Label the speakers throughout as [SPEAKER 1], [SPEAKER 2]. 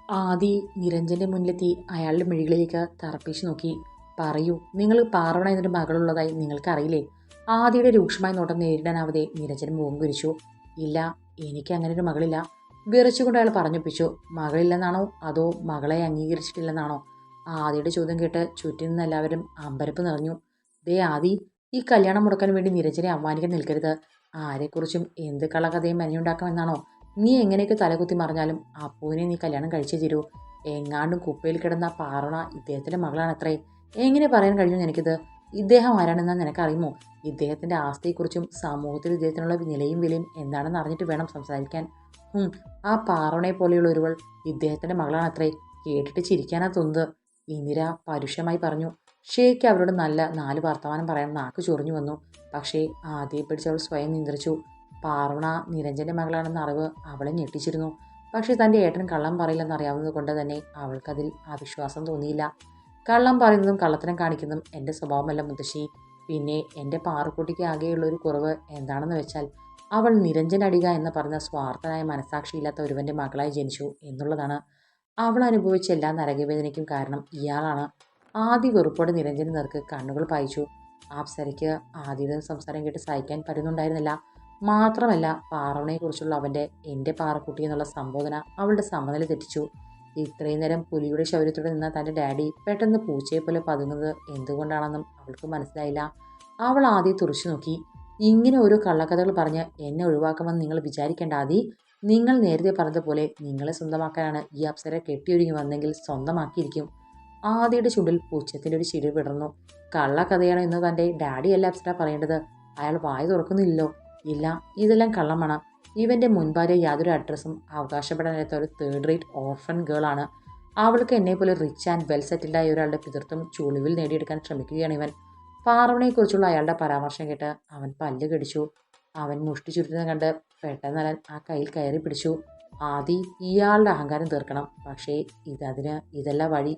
[SPEAKER 1] ആദി നിരഞ്ജന്റെ മുന്നിലെത്തി അയാളുടെ മിഴികളിലേക്ക് തറപ്പിച്ചു നോക്കി. പറയൂ, നിങ്ങൾ പാർവണ എന്നൊരു മകളുള്ളതായി നിങ്ങൾക്കറിയില്ലേ? ആദിയുടെ രൂക്ഷമായ നോട്ടം നേരിടാനാവാതെ നിരഞ്ജൻ മുഖം കുരിച്ചു. ഇല്ല, എനിക്ക് അങ്ങനെ ഒരു മകളില്ല. വിറച്ചുകൊണ്ട് അയാൾ പറഞ്ഞൊപ്പിച്ചു. മകളില്ലെന്നാണോ അതോ മകളെ അംഗീകരിച്ചിട്ടില്ലെന്നാണോ? ആദിയുടെ ചോദ്യം കേട്ട് ചുറ്റും നിന്ന് എല്ലാവരും അമ്പരപ്പ് നിറഞ്ഞു. ദേ ആദി, ഈ കല്യാണം മുടക്കാൻ വേണ്ടി നിരഞ്ജനെ അവമാനിക്കാൻ നിൽക്കരുത്. ആരെക്കുറിച്ചും എന്ത് കള്ളകഥയും മെനയുണ്ടാക്കാമെന്നാണോ? നീ എങ്ങനെയൊക്കെ തലകുത്തി മറിഞ്ഞാലും അപ്പുവിനെ നീ കല്യാണം കഴിച്ചേ തീരൂ. എങ്ങാണ്ടും കുപ്പയിൽ കിടന്ന പാറുണ ഇദ്ദേഹത്തിന്റെ മകളാണത്രേ. എങ്ങനെ പറയാൻ കഴിഞ്ഞു നിനക്കിത്? ഇദ്ദേഹം ആരാണെന്ന് നിനക്കറിയുമോ? ഇദ്ദേഹത്തിന്റെ ആസ്തിയെക്കുറിച്ചും സമൂഹത്തിൽ ഇദ്ദേഹത്തിനുള്ള നിലയും വിലയും എന്താണെന്ന് അറിഞ്ഞിട്ട് വേണം സംസാരിക്കാൻ. ആ പാറുണയെ പോലെയുള്ള ഒരുവൾ ഇദ്ദേഹത്തിന്റെ മകളാണത്രേ. കേട്ടിട്ട് ചിരിക്കാനാ തോന്നുന്നത്, ഇന്ദിര പരുഷമായി പറഞ്ഞു. ഷേക്ക് അവരോട് നല്ല 4 വർത്തമാനം പറയാൻ നാക്ക് ചൊറിഞ്ഞു വന്നു. പക്ഷേ ആദ്യം പിടിച്ചവൾ സ്വയം നിയന്ത്രിച്ചു. പാർവണ നിരഞ്ജന്റെ മകളാണെന്ന അറിവ് അവളെ ഞെട്ടിച്ചിരുന്നു. പക്ഷെ തൻ്റെ ഏട്ടൻ കള്ളം പറയില്ലെന്നറിയാവുന്നത് കൊണ്ട് തന്നെ അവൾക്കതിൽ അവിശ്വാസം തോന്നിയില്ല. കള്ളം പറയുന്നതും കള്ളത്തരം കാണിക്കുന്നതും എൻ്റെ സ്വഭാവമല്ല മുത്തശ്ശി. പിന്നെ എൻ്റെ പാറുക്കുട്ടിക്ക് ആകെയുള്ള ഒരു കുറവ് എന്താണെന്ന് വെച്ചാൽ അവൾ നിരഞ്ജൻ അടിക എന്ന് പറഞ്ഞ സ്വാർത്ഥനായ മനസാക്ഷിയില്ലാത്ത ഒരുവൻ്റെ മകളായി ജനിച്ചു എന്നുള്ളതാണ്. അവൾ അനുഭവിച്ച എല്ലാ നരകവേദനയ്ക്കും കാരണം ഇയാളാണ്. ആദ്യ വെറുപ്പോടെ നിരഞ്ജന് നേർക്ക് കണ്ണുകൾ പായിച്ചു. അപ്സരയ്ക്ക് ആദ്യത്തെ സംസാരം കേട്ട് സഹിക്കാൻ പറ്റുന്നുണ്ടായിരുന്നില്ല. മാത്രമല്ല പാറവണയെക്കുറിച്ചുള്ള അവൻ്റെ എൻ്റെ പാറക്കുട്ടി എന്നുള്ള സംബോധന അവളുടെ സമനില തെറ്റിച്ചു. ഇത്രയും നേരം പുലിയുടെ ശൗര്യത്തോടെ നിന്ന തൻ്റെ ഡാഡി പെട്ടെന്ന് പൂച്ചയെപ്പോലെ പതുങ്ങുന്നത് എന്തുകൊണ്ടാണെന്നും അവൾക്ക് മനസ്സിലായില്ല. അവൾ ആദ്യം തുറച്ചു നോക്കി. ഇങ്ങനെ ഓരോ കള്ളക്കഥകൾ പറഞ്ഞ് എന്നെ ഒഴിവാക്കുമെന്ന് നിങ്ങൾ വിചാരിക്കേണ്ട ആദി. നിങ്ങൾ നേരത്തെ പറഞ്ഞതുപോലെ നിങ്ങളെ സ്വന്തമാക്കാനാണ് ഈ അപ്സര കെട്ടിയൊരുങ്ങി വന്നെങ്കിൽ സ്വന്തമാക്കിയിരിക്കും. ആദിയുടെ ചുണ്ടിൽ പുച്ഛത്തിൻ്റെ ഒരു ചിരി വിടർന്നു. കള്ളക്കഥയാണ് എന്ന് തൻ്റെ ഡാഡിയല്ല അപ്സര പറയേണ്ടത്. അയാൾ വായ തുറക്കുന്നില്ലല്ലോ. ഇല്ല, ഇതെല്ലാം കള്ളമാണ്. ഇവൻ്റെ മുൻഭാര്യ യാതൊരു അഡ്രസ്സും അവകാശപ്പെടാനാത്ത ഒരു 3rd റേറ്റ് ഓർഫൻ ഗേളാണ്. അവൾക്ക് എന്നെപ്പോലെ റിച്ച് ആൻഡ് വെൽ സെറ്റിൽഡായ ഒരാളുടെ പിതൃത്വം ചുളിവിൽ നേടിയെടുക്കാൻ ശ്രമിക്കുകയാണ് ഇവൻ. പാർവണയെക്കുറിച്ചുള്ള അയാളുടെ പരാമർശം കേട്ട് അവൻ പല്ല് കടിച്ചു. അവൻ മുഷ്ടി ചുരുട്ടുന്നത് കണ്ട് പെട്ടെന്ന് അലൻ ആ കയ്യിൽ കയറി പിടിച്ചു. ആദി, ഇയാളുടെ അഹങ്കാരം തീർക്കണം. പക്ഷേ ഇതല്ല വഴി.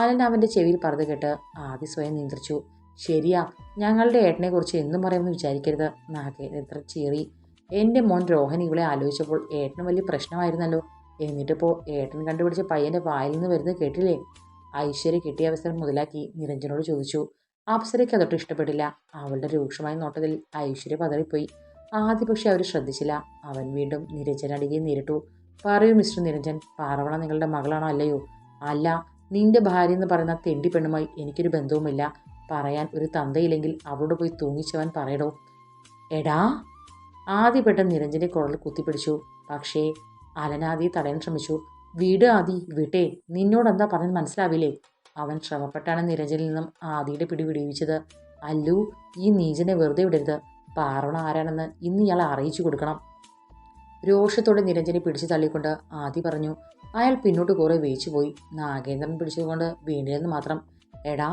[SPEAKER 1] അലൻ അവൻ്റെ ചെവിയിൽ പറഞ്ഞു കേട്ട് ആദി സ്വയം നിയന്ത്രിച്ചു. ശരിയാ, ഞങ്ങളുടെ ഏട്ടനെക്കുറിച്ച് എന്തും പറയുമെന്ന് വിചാരിക്കരുത്. നാഗേന്ദ്ര ചീറി. എൻ്റെ മോൻ രോഹൻ ഇവളെ ആലോചിച്ചപ്പോൾ ഏട്ടന് വലിയ പ്രശ്നമായിരുന്നല്ലോ. എന്നിട്ടിപ്പോൾ ഏട്ടൻ കണ്ടുപിടിച്ച പയ്യൻ്റെ വായിൽ നിന്ന് വരുന്നത് കേട്ടില്ലേ? ഐശ്വര്യ കിട്ടിയ അവസരം മുതലാക്കി നിരഞ്ജനോട് ചോദിച്ചു. അപ്സരയ്ക്ക് അതൊട്ട് ഇഷ്ടപ്പെട്ടില്ല. അവളുടെ രൂക്ഷമായ നോട്ടത്തിൽ ഐശ്വര്യ പതറിപ്പോയി. ആദ്യ പക്ഷെ അവർ ശ്രദ്ധിച്ചില്ല. അവൻ വീണ്ടും നിരഞ്ജനടിയെ നേരിട്ടു. പറയൂ മിസ്റ്റർ നിരഞ്ജൻ, പാർവണ നിങ്ങളുടെ മകളാണോ അല്ലയോ? അല്ല, നിന്റെ ഭാര്യ എന്ന് പറയുന്ന തെണ്ടി പെണ്ണുമായി എനിക്കൊരു ബന്ധവുമില്ല. പറയാൻ ഒരു തന്തയില്ലെങ്കിൽ അവളോട് പോയി തൂങ്ങിച്ചവൻ പറയടോ. എടാ! ആദി പെട്ടെന്ന് നിരഞ്ജന്റെ കുഴൽ കുത്തിപ്പിടിച്ചു. പക്ഷേ അലനാദിയെ തടയാൻ ശ്രമിച്ചു. വീട് ആദി, വിട്ടേ. നിന്നോടെന്താ പറഞ്ഞത് മനസ്സിലാവില്ലേ? അവൻ ശ്രമപ്പെട്ടാണ് നിരഞ്ജനിൽ നിന്നും ആദിയുടെ പിടി വിടുവിച്ചത്. അല്ലു, ഈ നീചനെ വെറുതെ വിടരുത്. പാർവണ ആരാണെന്ന് ഇന്ന് ഇയാളെ അറിയിച്ചു കൊടുക്കണം. രോഷത്തോടെ നിരഞ്ജനെ പിടിച്ചു തള്ളിക്കൊണ്ട് ആദി പറഞ്ഞു. അയാൾ പിന്നോട്ട് കുറെ വേയിച്ചുപോയി. നാഗേന്ദ്രൻ പിടിച്ചുകൊണ്ട് വീണ്ടില്ലെന്ന് മാത്രം. എടാ,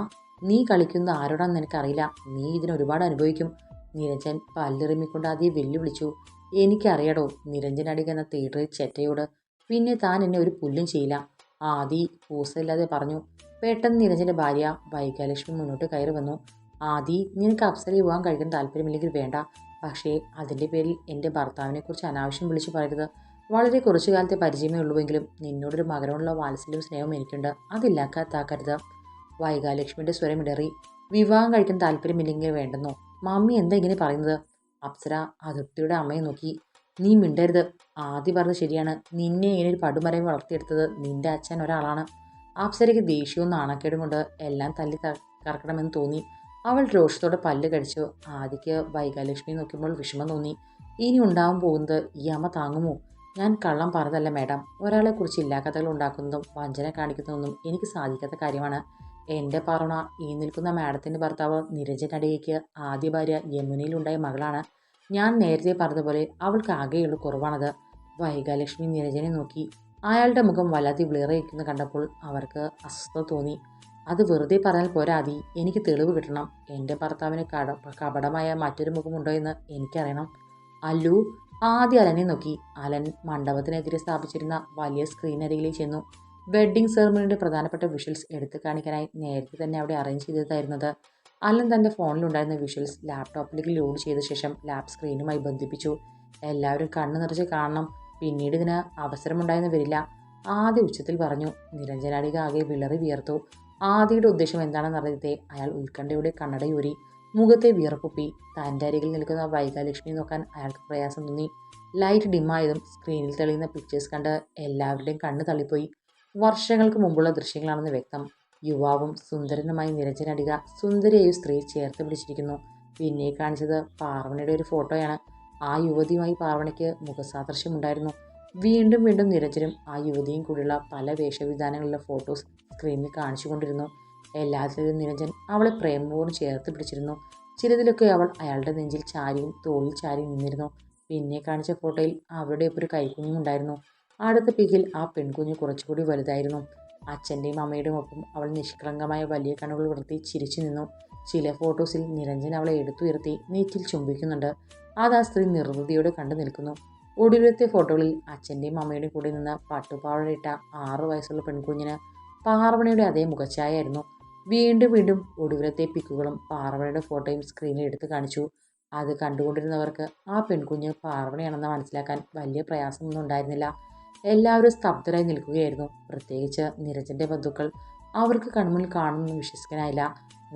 [SPEAKER 1] നീ കളിക്കുന്ന ആരോടാന്ന് നിനക്കറിയില്ല. നീ ഇതിന് ഒരുപാട് അനുഭവിക്കും. നിരഞ്ജൻ പല്ലിറിമിക്കൊണ്ട് ആദ്യം വെല്ലുവിളിച്ചു. എനിക്കറിയടോ നിരഞ്ജൻ അടിക എന്ന തീട്ടറി ചെറ്റയോട്. പിന്നെ താൻ എന്നെ ഒരു പുല്ലും ചെയ്യില്ല. ആദി കൂസയില്ലാതെ പറഞ്ഞു. പെട്ടെന്ന് നിരഞ്ജന്റെ ഭാര്യ വൈകാലക്ഷ്മി മുന്നോട്ട് കയറി വന്നു. ആദി, നിനക്ക് അപ്സര വിവാഹം കഴിക്കാൻ താല്പര്യമില്ലെങ്കിൽ വേണ്ട. പക്ഷേ അതിൻ്റെ പേരിൽ എൻ്റെ ഭർത്താവിനെക്കുറിച്ച് അനാവശ്യം വിളിച്ചു പറയരുത്. വളരെ കുറച്ചു കാലത്തെ പരിചയമേ ഉള്ളുവെങ്കിലും നിന്നോടൊരു മകനോടുള്ള വാത്സല്യവും സ്നേഹവും എനിക്കുണ്ട്. അതില്ലാക്കാത്താക്കരുത്. വൈകാലക്ഷ്മിയുടെ സ്വരം ഇടറി. വിവാഹം കഴിക്കാൻ താല്പര്യമില്ലെങ്കിൽ വേണ്ടെന്നോ? മമ്മി എന്താ ഇങ്ങനെ പറയുന്നത്? അപ്സര അതിർത്തിയുടെ അമ്മയെ നോക്കി. നീ മിണ്ടരുത്. ആദ്യം പറഞ്ഞത് ശരിയാണ്. നിന്നെ ഇങ്ങനെ ഒരു പടുമരം വളർത്തിയെടുത്തത് നിന്റെ അച്ഛൻ ഒരാളാണ്. അപ്സരയ്ക്ക് ദേഷ്യവും നാണക്കേടും കൊണ്ട് എല്ലാം തല്ലി കറക്കണമെന്ന് തോന്നി. അവൾ രോഷത്തോടെ പല്ല് കടിച്ചു. ആദിക്ക് വൈകാലക്ഷ്മി നോക്കുമ്പോൾ വിഷമം തോന്നി. ഇനി ഉണ്ടാവാൻ പോകുന്നത് ഈ അമ്മ താങ്ങുമോ? ഞാൻ കള്ളം പറഞ്ഞതല്ല മാഡം. ഒരാളെക്കുറിച്ച് ഇല്ലാ കഥകൾ ഉണ്ടാക്കുന്നതും വഞ്ചന കാണിക്കുന്നതൊന്നും എനിക്ക് സാധിക്കാത്ത കാര്യമാണ്. എൻ്റെ പറണ ഈ നിൽക്കുന്ന മാഡത്തിൻ്റെ ഭർത്താവ് നിരഞ്ജൻ അടിയയ്ക്ക് ആദ്യ ഭാര്യ യമുനയിലുണ്ടായ മകളാണ്. ഞാൻ നേരത്തെ പറഞ്ഞതുപോലെ അവൾക്ക് ആകെയുള്ള കുറവാണത്. വൈകാലക്ഷ്മി നിരഞ്ജനെ നോക്കി. അയാളുടെ മുഖം വല്ലാതെ വിളിറയിക്കുന്ന കണ്ടപ്പോൾ അവർക്ക് അസ്വസ്ഥത തോന്നി. അത് വെറുതെ പറഞ്ഞാൽ പോരാതി, എനിക്ക് തെളിവ് കിട്ടണം. എൻ്റെ ഭർത്താവിന് കപടമായ മറ്റൊരു മുഖമുണ്ടോ എന്ന് എനിക്കറിയണം. അല്ലു, ആദ്യം അലനെ നോക്കി. അലൻ മണ്ഡപത്തിനെതിരെ സ്ഥാപിച്ചിരുന്ന വലിയ സ്ക്രീനരികിലേക്ക് ചെന്നു. വെഡ്ഡിംഗ് സെറമണിയുടെ പ്രധാനപ്പെട്ട വിഷ്വൽസ് എടുത്തു കാണിക്കാനായി നേരത്തെ തന്നെ അവിടെ അറേഞ്ച് ചെയ്തതായിരുന്നത്. അലൻ തൻ്റെ ഫോണിലുണ്ടായിരുന്ന വിഷ്വൽസ് ലാപ്ടോപ്പിലേക്ക് ലോഡ് ചെയ്ത ശേഷം ലാബ് സ്ക്രീനുമായി ബന്ധിപ്പിച്ചു. എല്ലാവരും കണ്ണു നിറച്ച് കാണണം. പിന്നീട് ഇതിന് അവസരമുണ്ടായെന്ന് വരില്ല. ആദ്യ ഉച്ചത്തിൽ പറഞ്ഞു. നിരഞ്ജനാടിക ആകെ വിളറി വിയർത്തു. ആദിയുടെ ഉദ്ദേശം എന്താണെന്ന് അറിയത്തെ അയാൾ ഉത്കണ്ഠയുടെ കണ്ണടയൂരി. മുഖത്തെ വിയർപ്പൊപ്പി. തൻ്റെ അരികിൽ നിൽക്കുന്ന വൈകാലക്ഷ്മി നോക്കാൻ അയാൾക്ക് പ്രയാസം തോന്നി. ലൈറ്റ് ഡിമ്മായതും സ്ക്രീനിൽ തെളിയുന്ന പിക്ചേഴ്സ് കണ്ട് എല്ലാവരുടെയും കണ്ണ് തള്ളിപ്പോയി. വർഷങ്ങൾക്ക് മുമ്പുള്ള ദൃശ്യങ്ങളാണെന്ന് വ്യക്തം. യുവാവും സുന്ദരനുമായി നിരഞ്ജനടിക സുന്ദരിയായ സ്ത്രീ ചേർത്ത് പിടിച്ചിരിക്കുന്നു. പിന്നെ കാണിച്ചത് പാർവണയുടെ ഒരു ഫോട്ടോയാണ്. ആ യുവതിയുമായി പാർവണയ്ക്ക് മുഖസാദൃശ്യമുണ്ടായിരുന്നു. വീണ്ടും വീണ്ടും നിരഞ്ജനും ആ യുവതിയും കൂടിയുള്ള പല വേഷവിധാനങ്ങളിലുള്ള ഫോട്ടോസ് സ്ക്രീനിൽ കാണിച്ചുകൊണ്ടിരുന്നു. എല്ലാത്തിലും നിരഞ്ജൻ അവളെ പ്രേമപൂർവ്വം ചേർത്ത് പിടിച്ചിരുന്നു. ചിലതിലൊക്കെ അവൾ അയാളുടെ നെഞ്ചിൽ ചാരിയും തോളിൽ ചാരിയും നിന്നിരുന്നു. പിന്നെ കാണിച്ച ഫോട്ടോയിൽ അവരുടെ ഒരു കൈക്കുഞ്ഞും ഉണ്ടായിരുന്നു. അടുത്ത പിക്കിൽ ആ പെൺകുഞ്ഞ് കുറച്ചുകൂടി വലുതായിരുന്നു. അച്ഛൻ്റെയും അമ്മയുടെയും ഒപ്പം അവൾ നിഷ്കളങ്കമായ വലിയ കണ്ണുകൾ ഉയർത്തി ചിരിച്ചു നിന്നു. ചില ഫോട്ടോസിൽ നിരഞ്ജൻ അവളെ എടുത്തുയർത്തി നെറ്റിൽ ചുംബിക്കുന്നുണ്ട്. അത് ആ സ്ത്രീ നിർവൃതിയോടെ കണ്ടു നിൽക്കുന്നു. ഒടുവിലത്തെ ഫോട്ടോകളിൽ അച്ഛൻ്റെയും അമ്മയുടെയും കൂടെ നിന്ന് പട്ടുപാവാടയിട്ട 6 വയസ്സുള്ള പെൺകുഞ്ഞിന് പാർവണയുടെ അതേ മുഖച്ഛായായിരുന്നു. വീണ്ടും വീണ്ടും ഒടുവിലത്തെ പിക്കുകളും പാർവണയുടെ ഫോട്ടോയും സ്ക്രീനിൽ എടുത്തു കാണിച്ചു. അത് കണ്ടുകൊണ്ടിരുന്നവർക്ക് ആ പെൺകുഞ്ഞ് പാർവണയാണെന്ന് മനസ്സിലാക്കാൻ വലിയ പ്രയാസമൊന്നും ഉണ്ടായിരുന്നില്ല. എല്ലാവരും സ്തബ്ധരായി നിൽക്കുകയായിരുന്നു. പ്രത്യേകിച്ച് നിരഞ്ജൻ്റെ ബന്ധുക്കൾ. അവർക്ക് കൺമുന്നിൽ കാണുമെന്ന് വിശ്വസിക്കാനായില്ല.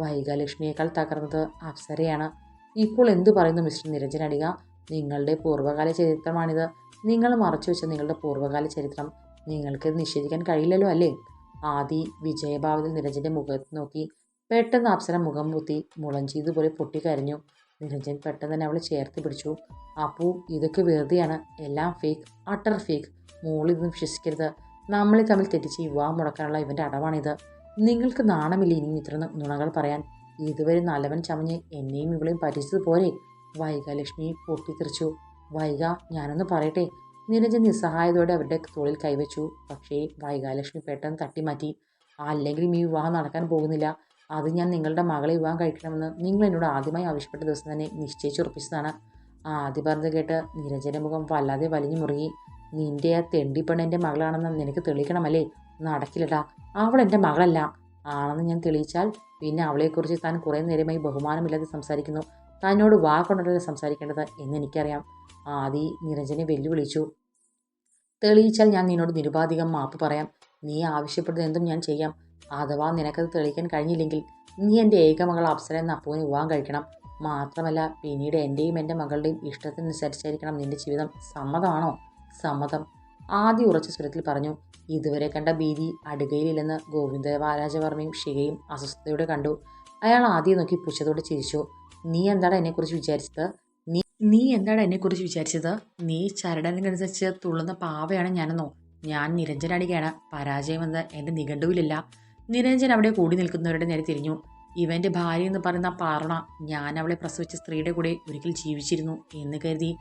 [SPEAKER 1] വൈകാലക്ഷ്മിയേക്കാൾ തകർന്നത് അപ്സരയാണ്. ഇപ്പോൾ എന്തു പറയുന്നു മിസ്റ്റർ നിരഞ്ജനടിക? നിങ്ങളുടെ പൂർവ്വകാല ചരിത്രമാണിത്. നിങ്ങൾ മറച്ചു വെച്ച നിങ്ങളുടെ പൂർവ്വകാല ചരിത്രം നിങ്ങൾക്കിത് നിഷേധിക്കാൻ കഴിയില്ലല്ലോ അല്ലേ? ആദി വിജയഭാവത്തിൽ നിരഞ്ജൻ്റെ മുഖത്ത് നോക്കി. പെട്ടെന്ന് അപ്സര മുഖം പൊത്തി മുളഞ്ചീതുപോലെ പൊട്ടിക്കരഞ്ഞു. നിരഞ്ജൻ പെട്ടെന്ന് തന്നെ അവളെ ചേർത്ത് പിടിച്ചു. അപ്പു, ഇതൊക്കെ വെറുതെയാണ്. എല്ലാം ഫേക്ക്, അട്ടർ ഫേക്ക്. മോളിതൊന്നും വിശ്വസിക്കരുത്. നമ്മളെ തമ്മിൽ തെറ്റിച്ച് വിവാഹം മുടക്കാനുള്ള ഇവൻ്റെ അടവാണിത്. നിങ്ങൾക്ക് നാണമില്ല ഇനിയും ഇത്ര നുണകൾ പറയാൻ? ഇതുവരെ നല്ലവൻ ചമഞ്ഞ് എന്നെയും ഇവളെയും പറ്റിച്ചത് പോരെ? വൈകാലക്ഷ്മി പൊട്ടിത്തെറിച്ചു. വൈക, ഞാനൊന്ന് പറയട്ടെ? നിരഞ്ജൻ നിസ്സഹായതയോടെ അവരുടെ തോളിൽ കൈവച്ചു. പക്ഷേ വൈകാലക്ഷ്മി പെട്ടെന്ന് തട്ടിമാറ്റി. അല്ലെങ്കിൽ ഈ വിവാഹം നടക്കാൻ പോകുന്നില്ല. അത് ഞാൻ നിങ്ങളുടെ മകളെ വിവാഹം കഴിക്കണമെന്ന് നിങ്ങൾ എന്നോട് ആദ്യമായി ആവശ്യപ്പെട്ട ദിവസം തന്നെ നിശ്ചയിച്ചുറപ്പിച്ചതാണ്. ആദ്യം പറഞ്ഞത് കേട്ട് നിരഞ്ജൻ്റെ മുഖം വല്ലാതെ വലിഞ്ഞു മുറുകി. നിന്റെ ആ തെണ്ടിപ്പെണ്ണ് എൻ്റെ മകളാണെന്ന് നിനക്ക് തെളിയിക്കണമല്ലേ? നടക്കില്ലടാ. അവൾ എൻ്റെ മകളല്ല. ആണെന്ന് ഞാൻ തെളിയിച്ചാൽ പിന്നെ അവളെക്കുറിച്ച് താൻ കുറേ നേരമായി ബഹുമാനമില്ലാതെ സംസാരിക്കുന്നു. തന്നോട് കൊണ്ടല്ലേ സംസാരിക്കേണ്ടത് എന്ന് എനിക്കറിയാം. ആദി നിരഞ്ജനെ വെല്ലുവിളിച്ചു. തെളിയിച്ചാൽ ഞാൻ നിന്നോട് നിരുപാധികം മാപ്പ് പറയാം. നീ ആവശ്യപ്പെടുന്നത് എന്തും ഞാൻ ചെയ്യാം. അഥവാ നിനക്കത് തെളിയിക്കാൻ കഴിഞ്ഞില്ലെങ്കിൽ നീ എൻ്റെ ഏകമകൾ അപ്സര എന്ന അപ്പുവിനെ വിവാഹം കഴിക്കണം. മാത്രമല്ല പിന്നീട് എൻ്റെയും എൻ്റെ മകളുടെയും ഇഷ്ടത്തിനനുസരിച്ചായിരിക്കണം നിന്റെ ജീവിതം. സമ്മതമാണോ? സമ്മതം, ആദ്യ ഉറച്ച സ്വരത്തിൽ പറഞ്ഞു. ഇതുവരെ കണ്ട ഭീതി അടുകയിലില്ലെന്ന് ഗോവിന്ദരാജവർമ്മയും ശിഖയും അസ്വസ്ഥതയോടെ കണ്ടു. അയാൾ ആദ്യം നോക്കി പുച്ഛത്തോടെ ചിരിച്ചു. നീ എന്താണ് എന്നെക്കുറിച്ച് വിചാരിച്ചത്? നീ ചരടനുസരിച്ച് തുള്ളുന്ന പാവയാണ് ഞാനെന്നോ? ഞാൻ നിരഞ്ജനാടികയാണ്. പരാജയമെന്ന് എൻ്റെ നിഘണ്ടുവിലില്ല. നിരഞ്ജൻ അവിടെ കൂടി നിൽക്കുന്നവരുടെ നേരെ തിരിഞ്ഞു. ഇവൻ്റെ ഭാര്യ എന്ന് പറയുന്ന പാർവണ ഞാൻ അവളെ പ്രസവിച്ച സ്ത്രീയുടെ കൂടെ ഒരിക്കൽ ജീവിച്ചിരുന്നു എന്ന് കരുതി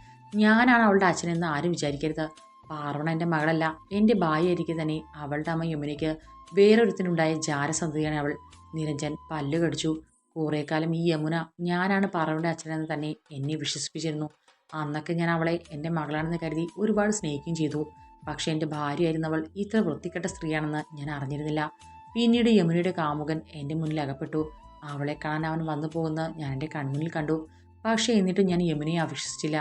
[SPEAKER 1] ഞാനാണ് അവളുടെ അച്ഛനെന്ന് ആരും വിചാരിക്കരുത്. പാർവണ എൻ്റെ മകളല്ല, എൻ്റെ ഭാര്യയായിരിക്കെ തന്നെ അവളുടെ അമ്മ യമുനയ്ക്ക് വേറൊരുത്തിനുണ്ടായ ജാരസന്ധതിയാണ് അവൾ. നിരഞ്ജൻ പല്ലു കടിച്ചു. കുറേ കാലം ഈ യമുന ഞാനാണ് പാർവണയുടെ അച്ഛനെന്ന് തന്നെ എന്നെ വിശ്വസിപ്പിച്ചിരുന്നു. അന്നൊക്കെ ഞാൻ അവളെ എൻ്റെ മകളാണെന്ന് കരുതി ഒരുപാട് സ്നേഹിക്കുകയും ചെയ്തു. പക്ഷേ എൻ്റെ ഭാര്യയായിരുന്നവൾ ഇത്ര വൃത്തികെട്ട സ്ത്രീയാണെന്ന് ഞാൻ അറിഞ്ഞിരുന്നില്ല. പിന്നീട് യമുനയുടെ കാമുകൻ എൻ്റെ മുന്നിൽ അകപ്പെട്ടു. അവളെ കാണാൻ അവൻ വന്നു പോകുന്നത് ഞാൻ എൻ്റെ കൺമുന്നിൽ കണ്ടു. പക്ഷേ എന്നിട്ടും ഞാൻ യമുനയെ അവിശ്വസിച്ചില്ല.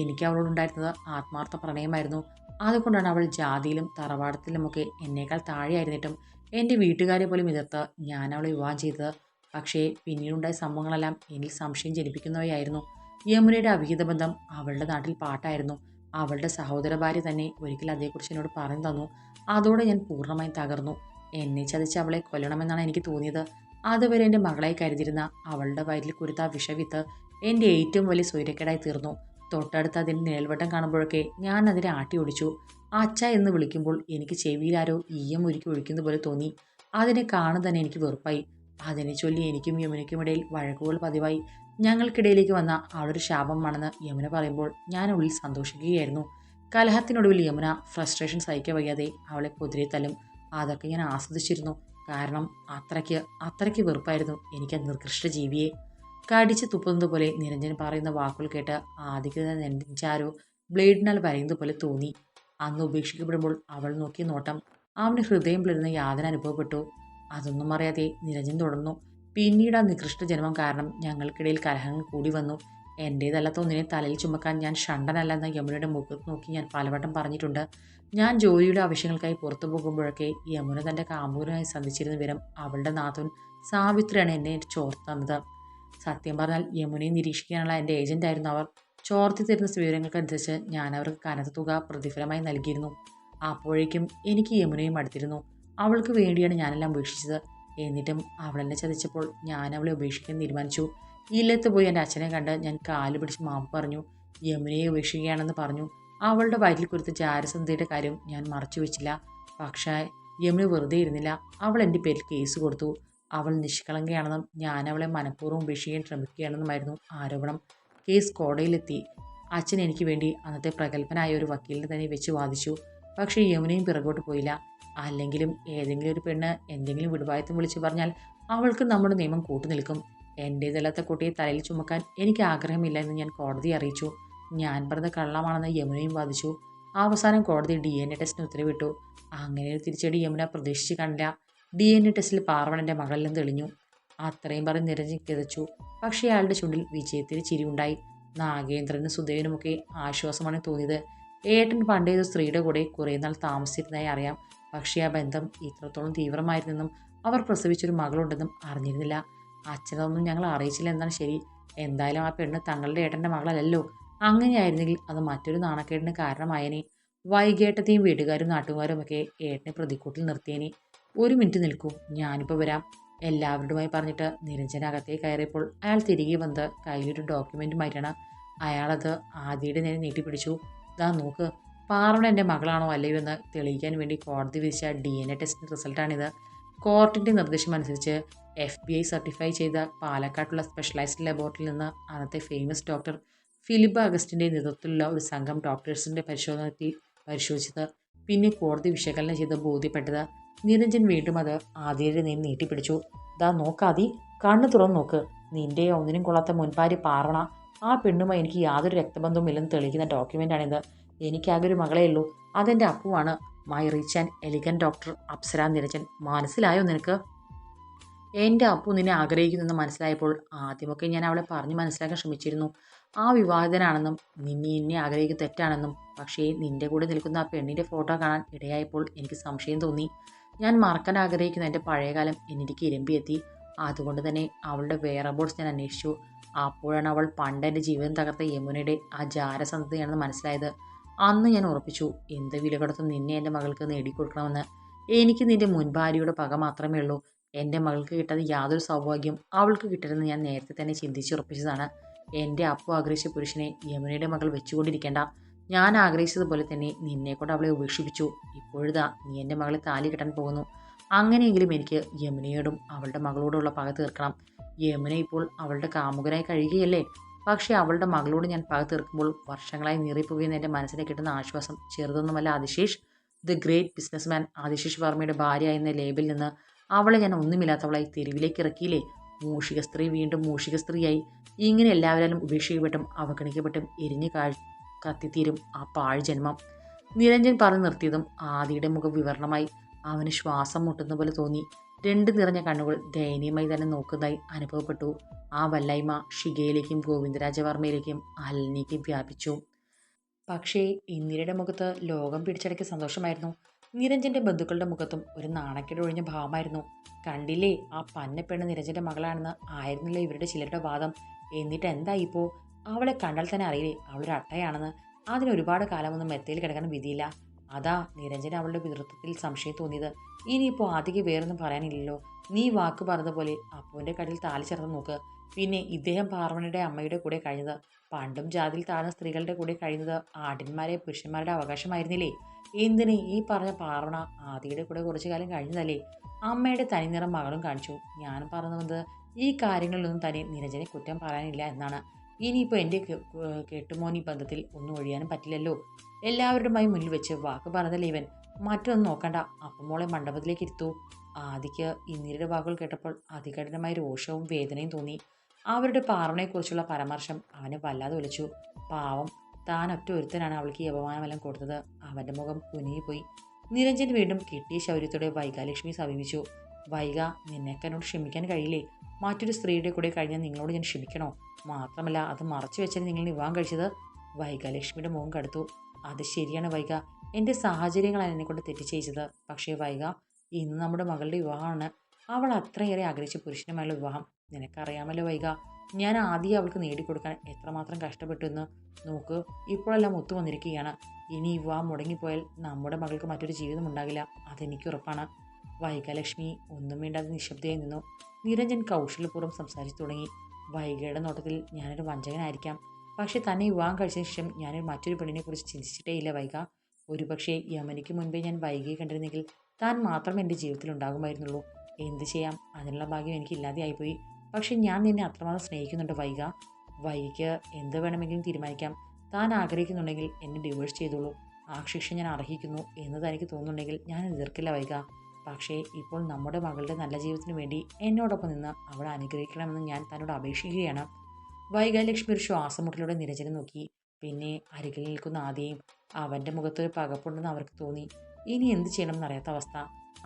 [SPEAKER 1] എനിക്ക് അവളോടുണ്ടായിരുന്നത് ആത്മാർത്ഥ പ്രണയമായിരുന്നു. അതുകൊണ്ടാണ് അവൾ ജാതിയിലും തറവാടത്തിലുമൊക്കെ എന്നേക്കാൾ താഴെയായിരുന്നിട്ടും എൻ്റെ വീട്ടുകാരെ പോലും എതിർത്ത് ഞാൻ അവളെ വിവാഹം ചെയ്തത്. പക്ഷേ പിന്നീടുണ്ടായ സംഭവങ്ങളെല്ലാം എന്നിൽ സംശയം ജനിപ്പിക്കുന്നവയായിരുന്നു. യമുനയുടെ അവിഹിത ബന്ധം അവളുടെ നാട്ടിൽ പാട്ടായിരുന്നു. അവളുടെ സഹോദര ഭാര്യ തന്നെ ഒരിക്കൽ അതേക്കുറിച്ച് എന്നോട് പറഞ്ഞു തന്നു. അതോടെ ഞാൻ പൂർണ്ണമായും തകർന്നു. എന്നെ ചതിച്ച് അവളെ കൊല്ലണമെന്നാണ് എനിക്ക് തോന്നിയത്. അതുവരെ എൻ്റെ മകളായി കരുതിയിരുന്ന അവളുടെ വയറ്റിൽ കുരുത്ത വിഷവിത്ത് എൻ്റെ ഏറ്റവും വലിയ സ്വൈര്യക്കേടായി തീർന്നു. തൊട്ടടുത്ത് അതിൻ്റെ നിഴൽവട്ടം കാണുമ്പോഴൊക്കെ ഞാൻ അതിനെ ആട്ടി ഓടിച്ചു. അച്ഛ എന്ന് വിളിക്കുമ്പോൾ എനിക്ക് ചെവിയിലാരോ ഈയം ഒരുക്കി ഒഴിക്കുന്ന പോലെ തോന്നി. അതിനെ കാണും തന്നെ എനിക്ക് വെറുപ്പായി. അതിനെ ചൊല്ലി എനിക്കും യമുനയ്ക്കുമിടയിൽ വഴക്കുകൾ പതിവായി. ഞങ്ങൾക്കിടയിലേക്ക് വന്ന അവളൊരു ശാപമാണെന്ന് യമുന പറയുമ്പോൾ ഞാൻ ഉള്ളിൽ സന്തോഷിക്കുകയായിരുന്നു. കലഹത്തിനൊടുവിൽ യമുന ഫ്രസ്ട്രേഷൻ സഹിക്കാൻ വയ്യാതെ അവളെ കുതിരെ തല്ലും. അതൊക്കെ ഞാൻ ആസ്വദിച്ചിരുന്നു. കാരണം അത്രയ്ക്ക് വെറുപ്പായിരുന്നു എനിക്ക് ആ നിർകൃഷ്ട ജീവിയെ. കടിച്ച് തുപ്പുന്നത് പോലെ നിരഞ്ജൻ പറയുന്ന വാക്കുകൾ കേട്ട് ആദ്യത്തെ നെഞ്ചാരോ ബ്ലേഡിനാൽ വരയുന്നത് പോലെ തോന്നി. അന്ന് ഉപേക്ഷിക്കപ്പെടുമ്പോൾ അവൾ നോക്കിയ നോട്ടം അവന് ഹൃദയം പിളരുന്ന യാതന അനുഭവപ്പെട്ടു. അതൊന്നും അറിയാതെ നിരഞ്ജൻ തുടർന്നു. പിന്നീട് ആ നികൃഷ്ട ജന്മം കാരണം ഞങ്ങൾക്കിടയിൽ കലഹങ്ങൾ കൂടി വന്നു. എൻ്റേതല്ലാത്ത ഒന്നിനെ തലയിൽ ചുമക്കാൻ ഞാൻ ഷണ്ടനല്ലെന്ന് യമുനയുടെ മുഖത്ത് നോക്കി ഞാൻ പലവട്ടം പറഞ്ഞിട്ടുണ്ട്. ഞാൻ ജോലിയുടെ ആവശ്യങ്ങൾക്കായി പുറത്തു പോകുമ്പോഴൊക്കെ യമുന തൻ്റെ കാമുകനായി സന്ധിച്ചിരുന്ന വിവരം അവളുടെ നാഥൻ സാവിത്രിയാണ് എന്നെ ചോർത്ത് തന്നത്. സത്യം പറഞ്ഞാൽ യമുനയെ നിരീക്ഷിക്കാനുള്ള എൻ്റെ ഏജൻ്റായിരുന്നു അവർ. ചോർത്തി തരുന്ന വിവരങ്ങൾക്കനുസരിച്ച് ഞാൻ അവർക്ക് കനത്ത തുക പ്രതിഫലമായി നൽകിയിരുന്നു. അപ്പോഴേക്കും എനിക്ക് യമുനയും അടുത്തിരുന്നു. അവൾക്ക് വേണ്ടിയാണ് ഞാനെല്ലാം ഉപേക്ഷിച്ചത്. എന്നിട്ടും അവളെന്നെ ചതിച്ചപ്പോൾ ഞാൻ അവളെ ഉപേക്ഷിക്കാൻ തീരുമാനിച്ചു. ഇല്ലത്ത് പോയി എൻ്റെ അച്ഛനെ കണ്ട് ഞാൻ കാല് പിടിച്ച് മാപ്പ് പറഞ്ഞു. യമുനയെ ഉപേക്ഷിക്കുകയാണെന്ന് പറഞ്ഞു. അവളുടെ വയറ്റിൽ കുരുത്ത ജാരസന്ധിയുടെ കാര്യം ഞാൻ മറച്ചു വെച്ചില്ല. പക്ഷേ യമുന വെറുതെ ഇരുന്നില്ല. അവൾ എൻ്റെ പേരിൽ കേസ് കൊടുത്തു. അവൾ നിഷ്കളങ്കയാണെന്നും ഞാൻ അവളെ മനഃപൂർവ്വം ഉപേക്ഷിക്കാൻ ശ്രമിക്കുകയാണെന്നുമായിരുന്നു ആരോപണം. കേസ് കോടതിയിലെത്തി. അച്ഛൻ എനിക്ക് വേണ്ടി അന്നത്തെ പ്രഗത്ഭനായ ഒരു വക്കീലിനെ തന്നെ വെച്ച് വാദിച്ചു. പക്ഷേ യമുനയും പിറകോട്ട് പോയില്ല. അല്ലെങ്കിലും ഏതെങ്കിലും ഒരു പെണ്ണ് എന്തെങ്കിലും വിടുവായത്തം വിളിച്ചു പറഞ്ഞാൽ അവൾക്ക് നമ്മുടെ നിയമം കൂട്ടുനിൽക്കും. എൻ്റേതല്ലാത്ത കുട്ടിയെ തലയിൽ ചുമക്കാൻ എനിക്ക് ആഗ്രഹമില്ല എന്ന് ഞാൻ കോടതിയെ അറിയിച്ചു. ഞാൻ പറഞ്ഞ കള്ളമാണെന്ന് യമുനയും വാദിച്ചു. അവസാനം കോടതി DNA ടെസ്റ്റിന് ഉത്തരവിട്ടു. അങ്ങനെ ഒരു തിരിച്ചടി യമുന പ്രതീക്ഷിച്ച് കണ്ടില്ല. DNA ടെസ്റ്റിൽ പാർവണൻ്റെ മകളെല്ലാം തെളിഞ്ഞു. അത്രയും പറഞ്ഞ് നിരഞ്ജൻ കിതച്ചു. പക്ഷേ അയാളുടെ ചുണ്ടിൽ വിജയത്തിന് ചിരിയുണ്ടായി. നാഗേന്ദ്രനും സുദേവനുമൊക്കെ ആശ്വാസമാണ് തോന്നിയത്. ഏട്ടൻ പണ്ടേതൊരു സ്ത്രീയുടെ കൂടെ കുറേ നാൾ താമസിച്ചിരുന്നതായി അറിയാം. പക്ഷേ ആ ബന്ധം ഇത്രത്തോളം തീവ്രമായിരുന്നെന്നും അവർ പ്രസവിച്ചൊരു മകളുണ്ടെന്നും അറിഞ്ഞിരുന്നില്ല. അച്ഛനതൊന്നും ഞങ്ങൾ അറിയിച്ചില്ല എന്നാണ് ശരി. എന്തായാലും ആ പെണ്ണ് തങ്ങളുടെ ഏട്ടൻ്റെ മകളല്ലല്ലോ. അങ്ങനെയായിരുന്നെങ്കിൽ അത് മറ്റൊരു നാണക്കേടിന് കാരണമായേനെ. വൈകേട്ടത്തെയും വീട്ടുകാരും നാട്ടുകാരും ഒക്കെ ഏട്ടനെ പ്രതിക്കൂട്ടിൽ നിർത്തിയേനെ. ഒരു മിനിറ്റ് നിൽക്കൂ, ഞാനിപ്പോൾ വരാം, എല്ലാവരോടുമായി പറഞ്ഞിട്ട് നിരഞ്ജന അകത്തേക്ക് കയറിയപ്പോൾ അയാൾ തിരികെ വന്ന് കയ്യിലൊരു ഡോക്യുമെൻറ്റുമായിട്ടാണ്. അയാളത് ആദിയുടെ നേരെ നീട്ടിപ്പിടിച്ചു. ദാ നോക്ക്, പാർവണ എൻ്റെ മകളാണോ അല്ലയോ എന്ന് തെളിയിക്കാൻ വേണ്ടി കോടതി വിധിച്ച DNA ടെസ്റ്റിൻ്റെ റിസൾട്ടാണിത്. കോർട്ടിൻ്റെ നിർദ്ദേശമനുസരിച്ച് FBI സർട്ടിഫൈ ചെയ്ത പാലക്കാട്ടുള്ള സ്പെഷ്യലൈസ്ഡ് ലബോറട്ടറിയിൽ നിന്ന് അന്നത്തെ ഫേമസ് ഡോക്ടർ ഫിലിപ്പ് അഗസ്റ്റിൻ്റെ നേതൃത്വത്തിലുള്ള ഒരു സംഘം ഡോക്ടേഴ്സിൻ്റെ പരിശോധിച്ചത്. പിന്നെ കോടതി വിശകലനം ചെയ്ത് ബോധ്യപ്പെട്ടത്. നിരഞ്ജൻ വീണ്ടും അത് ആദിയുടെ നേരെ നീട്ടിപ്പിടിച്ചു. ദാ നോക്കാതി, കണ്ണു തുറന്നു നോക്ക്. നിൻ്റെ ഒന്നിനും കൊള്ളാത്ത മുൻപാരി പാർവണ. ആ പെണ്ണുമായി എനിക്ക് യാതൊരു രക്തബന്ധവും ഇല്ലെന്ന് തെളിയിക്കുന്ന ഡോക്യുമെൻ്റാണിത്. എനിക്കാകെ ഒരു മകളേ ഉള്ളൂ. അതെൻ്റെ അപ്പുവാണ്. My rich and elegant doctor Apsara Niranjan. മനസ്സിലായോ നിനക്ക്? എൻ്റെ അപ്പു നിന്നെ ആഗ്രഹിക്കുന്നെന്ന് മനസ്സിലായപ്പോൾ ആദ്യമൊക്കെ ഞാൻ അവളെ പറഞ്ഞ് മനസ്സിലാക്കാൻ ശ്രമിച്ചിരുന്നു. ആ വിവാഹിതനാണെന്നും നിന്നെ ആഗ്രഹിക്കുക തെറ്റാണെന്നും. പക്ഷേ നിൻ്റെ കൂടെ നിൽക്കുന്ന ആ പെണ്ണിൻ്റെ ഫോട്ടോ കാണാൻ ഇടയായപ്പോൾ എനിക്ക് സംശയം തോന്നി. ഞാൻ മറക്കാൻ ആഗ്രഹിക്കുന്ന എൻ്റെ പഴയകാലം എന്നിലേക്ക് ഇരമ്പിയെത്തി. അതുകൊണ്ട് തന്നെ അവളുടെ വെയറബിൾസ് ഞാൻ അന്വേഷിച്ചു. അപ്പോഴാണ് അവൾ പണ്ട് എൻ്റെ ജീവിതം തകർത്ത യമുനയുടെ ആ ജാരസന്ധതയാണെന്ന് മനസ്സിലായത്. അന്ന് ഞാൻ ഉറപ്പിച്ചു, എന്ത് വില കൊടുത്തും നിന്നെ എൻ്റെ മകൾക്ക് നേടിക്കൊടുക്കണമെന്ന്. എനിക്ക് നിൻ്റെ മുൻ ഭാര്യയുടെ പക മാത്രമേ ഉള്ളൂ. എൻ്റെ മകൾക്ക് കിട്ടാതെ യാതൊരു സൗഭാഗ്യം അവൾക്ക് കിട്ടരുതെന്ന് ഞാൻ നേരത്തെ തന്നെ ചിന്തിച്ചുറപ്പിച്ചതാണ്. എൻ്റെ അപ്പു ആഗ്രഹിച്ച പുരുഷനെ യമുനയുടെ മകൾ വെച്ചുകൊണ്ടിരിക്കേണ്ട. ഞാൻ ആഗ്രഹിച്ചതുപോലെ തന്നെ നിന്നെക്കൊണ്ട് അവളെ ഉപേക്ഷിപ്പിച്ചു. ഇപ്പോഴിതാ നീ എൻ്റെ മകളെ താലി കെട്ടാൻ പോകുന്നു. അങ്ങനെയെങ്കിലും എനിക്ക് യമുനയോടും അവളുടെ മകളോടുള്ള പക തീർക്കണം. യമുന ഇപ്പോൾ അവളുടെ കാമുകനായി കഴിയുകയല്ലേ. പക്ഷേ അവളുടെ മകളോട് ഞാൻ പക തീർക്കുമ്പോൾ വർഷങ്ങളായി നീറിപ്പോകുന്ന എൻ്റെ മനസ്സിനെ കിട്ടുന്ന ആശ്വാസം ചെറുതൊന്നുമല്ല. Adishesh, the great businessman Adishesh വർമ്മയുടെ ഭാര്യ എന്ന ലേബിൽ നിന്ന് അവളെ ഞാൻ ഒന്നുമില്ലാത്തവളായി തെരുവിലേക്ക് ഇറക്കിയില്ലേ. മൂഷിക സ്ത്രീ വീണ്ടും മൂഷിക സ്ത്രീയായി. ഇങ്ങനെ എല്ലാവരും ഉപേക്ഷിക്കപ്പെട്ടും അവഗണിക്കപ്പെട്ടും എരിഞ്ഞു കത്തിത്തീരും ആ പാഴ് ജന്മം. നിരഞ്ജൻ പറഞ്ഞു നിർത്തിയതും ആദിയുടെ മുഖം വിവരണമായി. അവന് ശ്വാസം മുട്ടുന്ന പോലെ തോന്നി. രണ്ട് നിറഞ്ഞ കണ്ണുകൾ ദയനീയമായി തന്നെ നോക്കുന്നതായി അനുഭവപ്പെട്ടു. ആ വല്ലായ്മ ഷിഗയിലേക്കും ഗോവിന്ദരാജവർമ്മയിലേക്കും അലനിലേക്കും വ്യാപിച്ചു. പക്ഷേ ഇന്ദിരയുടെ മുഖത്ത് ലോകം പിടിച്ചടക്കിയ സന്തോഷമായിരുന്നു. നിരഞ്ജൻ്റെ ബന്ധുക്കളുടെ മുഖത്തും ഒരു നാണക്കേട് ഒഴിഞ്ഞ ഭാവമായിരുന്നു. കണ്ടില്ലേ, ആ പന്നപ്പെണ്ണ് നിരഞ്ജൻ്റെ മകളാണെന്ന് ആയിരുന്നില്ല ഇവരുടെ ചിലരുടെ വാദം. എന്നിട്ട് എന്താ ഇപ്പോൾ? അവളെ കണ്ടാൽ തന്നെ അറിയില്ലേ അവളൊരു അട്ടയാണെന്ന്. അതിന് ഒരുപാട് കാലമൊന്നും മെത്തയിൽ കിടക്കാൻ വിധിയില്ല. അതാ നിരഞ്ജൻ അവളുടെ പിതൃത്വത്തിൽ സംശയം തോന്നിയത്. ഇനിയിപ്പോൾ ആദ്യം വേറൊന്നും പറയാനില്ലല്ലോ. നീ വാക്ക് പറഞ്ഞതുപോലെ അപ്പുവിൻ്റെ കടയിൽ താലി ചേർത്ത് നോക്ക്. പിന്നെ ഇദ്ദേഹം പാർവണയുടെ അമ്മയുടെ കൂടെ കഴിഞ്ഞത്, പണ്ടും ജാതിയിൽ താഴ്ന്ന സ്ത്രീകളുടെ കൂടെ കഴിയുന്നത് ആട്ടിന്മാരെ പുരുഷന്മാരുടെ അവകാശമായിരുന്നില്ലേ? എന്തിന് ഈ പറഞ്ഞ പാർവണ ആദിയുടെ കൂടെ കുറച്ചു കാലം കഴിഞ്ഞതല്ലേ? അമ്മയുടെ തനിനിറം മകളും കാണിച്ചു. ഞാൻ പറഞ്ഞു വന്നത് ഈ കാര്യങ്ങളിലൊന്നും തന്നെ നിരഞ്ജനെ കുറ്റം പറയാനില്ല എന്നാണ്. ഇനിയിപ്പോൾ എൻ്റെ കെട്ടുമോൻ ഈ ബന്ധത്തിൽ ഒന്നും ഒഴിയാനും പറ്റില്ലല്ലോ. എല്ലാവരുടെയുമായി മുന്നിൽ വെച്ച് വാക്ക് പറഞ്ഞതല്ലേ ഇവൻ. മറ്റൊന്നും നോക്കണ്ട, അപ്പമോളെ മണ്ഡപത്തിലേക്ക് ഇരുത്തൂ. ആദിക്ക് ഇന്ദിരയുടെ വാക്കുകൾ കേട്ടപ്പോൾ അതികഠിനമായ രോഷവും വേദനയും തോന്നി. അവരുടെ പാർവണയെക്കുറിച്ചുള്ള പരാമർശം അവനെ വല്ലാതെ ഒലിച്ചു. പാവം, താൻ ഒറ്റ ഒരുത്തനാണ് അവൾക്ക് ഈ അപമാനമെല്ലാം കൊടുത്തത്. അവൻ്റെ മുഖം കുനിങ്ങിപ്പോയി. നിരഞ്ജൻ വീണ്ടും കിട്ടിയ ശൗര്യത്തോടെ വൈകാലക്ഷ്മി സമീപിച്ചു. വൈക, നിനക്കെന്നോട് ക്ഷമിക്കാൻ കഴിയില്ലേ? മറ്റൊരു സ്ത്രീയുടെ കൂടെ കഴിഞ്ഞാൽ നിങ്ങളോട് ഞാൻ ക്ഷമിക്കണോ? മാത്രമല്ല അത് മറച്ചു വെച്ചാൽ നിങ്ങൾ വിവാഹം കഴിച്ചത്. വൈഗ ലക്ഷ്മിയുടെ മുഖം കടുത്തു. അത് ശരിയാണ് വൈഗ, എൻ്റെ സാഹചര്യങ്ങളാണ് എന്നെക്കൊണ്ട് തെറ്റിച്ചേച്ചത്. പക്ഷേ വൈഗ, ഇന്ന് നമ്മുടെ മകളുടെ വിവാഹമാണ്. അവൾ അത്രയേറെ ആഗ്രഹിച്ച പുരുഷനുമായുള്ള വിവാഹം. നിനക്കറിയാമല്ലോ വൈഗ, ഞാൻ ആദ്യം അവൾക്ക് നേടിക്കൊടുക്കാൻ എത്രമാത്രം കഷ്ടപ്പെട്ടു എന്ന്. നോക്ക്, ഇപ്പോഴെല്ലാം ഒത്തു വന്നിരിക്കുകയാണ്. ഇനി ഈ വിവാഹം മുടങ്ങിപ്പോയാൽ നമ്മുടെ മകൾക്ക് മറ്റൊരു ജീവിതം ഉണ്ടാകില്ല. അതെനിക്ക് ഉറപ്പാണ്. വൈഗലക്ഷ്മി ഒന്നും വേണ്ടാതെ നിശബ്ദയായി നിന്നു. നിരഞ്ജൻ കൗശലപൂർവ്വം സംസാരിച്ചു തുടങ്ങി. വൈഗയുടെ നോട്ടത്തിൽ ഞാനൊരു വഞ്ചകനായിരിക്കാം. പക്ഷെ തന്നെ വിവാഹം കഴിച്ചതിന് ശേഷം ഞാനൊരു മറ്റൊരു പെണ്ണിനെ കുറിച്ച് ചിന്തിച്ചിട്ടേ ഇല്ല വൈഗ. ഒരുപക്ഷെ യമനിക്ക് മുൻപേ ഞാൻ വൈഗയെ കണ്ടിരുന്നെങ്കിൽ താൻ മാത്രമേ എൻ്റെ ജീവിതത്തിൽ ഉണ്ടാകുമായിരുന്നുള്ളൂ. എന്ത് ചെയ്യാം, അതിനുള്ള ഭാഗ്യം എനിക്ക് ഇല്ലാതെയായിപ്പോയി. പക്ഷെ ഞാൻ നിന്നെ അത്രമാത്രം സ്നേഹിക്കുന്നുണ്ട് വൈഗ. വൈഗയ്ക്ക് എന്ത് വേണമെങ്കിലും തീരുമാനിക്കാം. താൻ ആഗ്രഹിക്കുന്നുണ്ടെങ്കിൽ എന്നെ ഡിവോഴ്സ് ചെയ്തോളൂ. ആ ശിക്ഷ ഞാൻ അർഹിക്കുന്നു എന്ന് തനിക്ക് തോന്നുന്നുണ്ടെങ്കിൽ ഞാൻ എതിർക്കില്ല വൈഗ. പക്ഷേ ഇപ്പോൾ നമ്മുടെ മകളുടെ നല്ല ജീവിതത്തിന് വേണ്ടി എന്നോടൊപ്പം നിന്ന് അവളെ അനുഗ്രഹിക്കണമെന്ന് ഞാൻ തന്നോട് അപേക്ഷിക്കുകയാണ്. വൈഗലക്ഷ്മി ഒരു ശ്വാസമുട്ടലോടെ നിരഞ്ജനെ നോക്കി. പിന്നെ അരികിൽ നിൽക്കുന്ന ആദ്യയും. അവൻ്റെ മുഖത്തൊരു പകപ്പുണ്ടെന്ന് അവർക്ക് തോന്നി. ഇനി എന്ത് ചെയ്യണമെന്നറിയാത്ത അവസ്ഥ.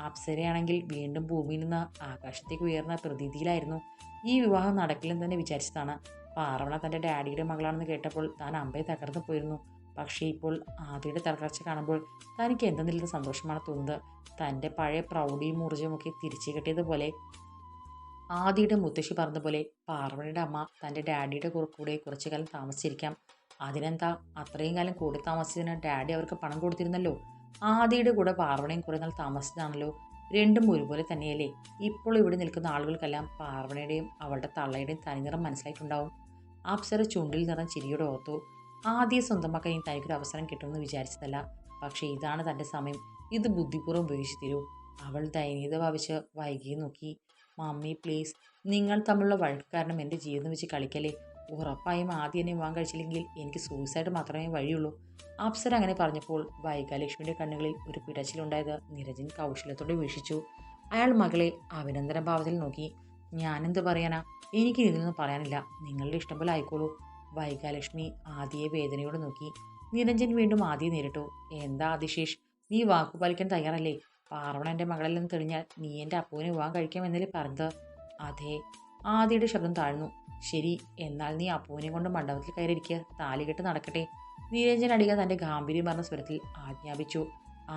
[SPEAKER 1] അപ്സരയാണെങ്കിൽ വീണ്ടും ഭൂമിയിൽ നിന്ന് ആകാശത്തേക്ക് ഉയർന്ന പ്രതീതിയിലായിരുന്നു. ഈ വിവാഹം നടക്കില്ലെന്ന് തന്നെ വിചാരിച്ചതാണ്. പാർവണ തൻ്റെ ഡാഡിയുടെ മകളാണെന്ന് കേട്ടപ്പോൾ താൻ അമ്പയെ തകർന്നു പോയിരുന്നു. പക്ഷേ ഇപ്പോൾ ആദിയുടെ തകർച്ച കാണുമ്പോൾ തനിക്ക് എന്തെന്നില്ലാത്ത സന്തോഷമാണ് തോന്നുന്നത്. തൻ്റെ പഴയ പ്രൗഢിയും ഊർജ്ജമൊക്കെ തിരിച്ചു കിട്ടിയതുപോലെ. ആദിയുടെ മുത്തശ്ശി പറഞ്ഞതുപോലെ പാർവണയുടെ അമ്മ തൻ്റെ ഡാഡിയുടെ കൂടെ കുറച്ചു കാലം താമസിച്ചിരിക്കാം. അതിനെന്താ, അത്രയും കാലം കൂടെ താമസിച്ചതിന് ഡാഡി അവർക്ക് പണം കൊടുത്തിരുന്നല്ലോ. ആദിയുടെ കൂടെ പാർവണയും കുറേ നാൾ താമസിച്ചതാണല്ലോ. രണ്ടും ഒരുപോലെ തന്നെയല്ലേ. ഇപ്പോൾ ഇവിടെ നിൽക്കുന്ന ആളുകൾക്കെല്ലാം പാർവണയുടെയും അവളുടെ തള്ളയുടെയും തനിനിറം മനസ്സിലായിട്ടുണ്ടാവും. അപ്സര ചുണ്ടിൽ നിറഞ്ഞ ചിരിയോടെ ഓർത്തു. ആദ്യം സ്വന്തമാക്കാൻ തനിക്കൊരു അവസരം കിട്ടുമെന്ന് വിചാരിച്ചതല്ല. പക്ഷേ ഇതാണ് തൻ്റെ സമയം. ഇത് ബുദ്ധിപൂർവ്വം ഉപയോഗിച്ച് തരൂ. അവൾ ദയനീയത ഭാവിച്ച് വൈകിയെ നോക്കി. മമ്മി പ്ലീസ്, നിങ്ങൾ തമ്മിലുള്ള വഴക്ക് കാരണം എൻ്റെ ജീവിതം വെച്ച് കളിക്കല്ലേ. ഉറപ്പായും ആദ്യം എന്നെ വിവാഹം കഴിച്ചില്ലെങ്കിൽ എനിക്ക് സൂയിസൈഡ് മാത്രമേ വഴിയുള്ളൂ. അപ്സര അങ്ങനെ പറഞ്ഞപ്പോൾ വൈഗലക്ഷ്മിയുടെ കണ്ണുകളിൽ ഒരു പിടച്ചിലുണ്ടായത് നിരഞ്ജൻ കൗശലത്തോടെ വീക്ഷിച്ചു. അയാൾ മകളെ അഭിനന്ദന ഭാവത്തിൽ നോക്കി. ഞാനെന്ത് പറയാനാ, എനിക്ക് ഇതിനൊന്നും പറയാനില്ല. നിങ്ങളുടെ ഇഷ്ടം പോലെ ആയിക്കോളൂ. വൈഗലക്ഷ്മി ആദിയെ വേദനയോടെ നോക്കി. നിരഞ്ജൻ വീണ്ടും ആദിയെ നേരിട്ടു. എന്താ ആദിശേഷ്, നീ വാക്കുപാലിക്കാൻ തയ്യാറല്ലേ? പാർവണ എൻ്റെ മകളെല്ലാം തെളിഞ്ഞാൽ നീ എൻ്റെ അപ്പുവിനെ വിവാഹം കഴിക്കാമെന്നല്ലേ പറഞ്ഞത്? അതെ. ആദിയുടെ ശബ്ദം താഴ്ന്നു. ശരി, എന്നാൽ നീ അപ്പുവിനെ കൊണ്ട് മണ്ഡപത്തിൽ കയറിയിരിക്കുക. താലികെട്ട് നടക്കട്ടെ. നിരഞ്ജൻ അടിക തൻ്റെ ഗാംഭീര്യം പറഞ്ഞ സ്വരത്തിൽ ആജ്ഞാപിച്ചു.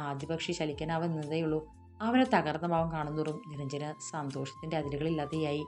[SPEAKER 1] ആദ്യപക്ഷി ചലിക്കാൻ അവൻ നിന്നതേയുള്ളൂ. അവനെ തകർന്ന ഭാവം കാണുന്നതോറും നിരഞ്ജന് സന്തോഷത്തിൻ്റെ അതിരുകളില്ലാതെയായി.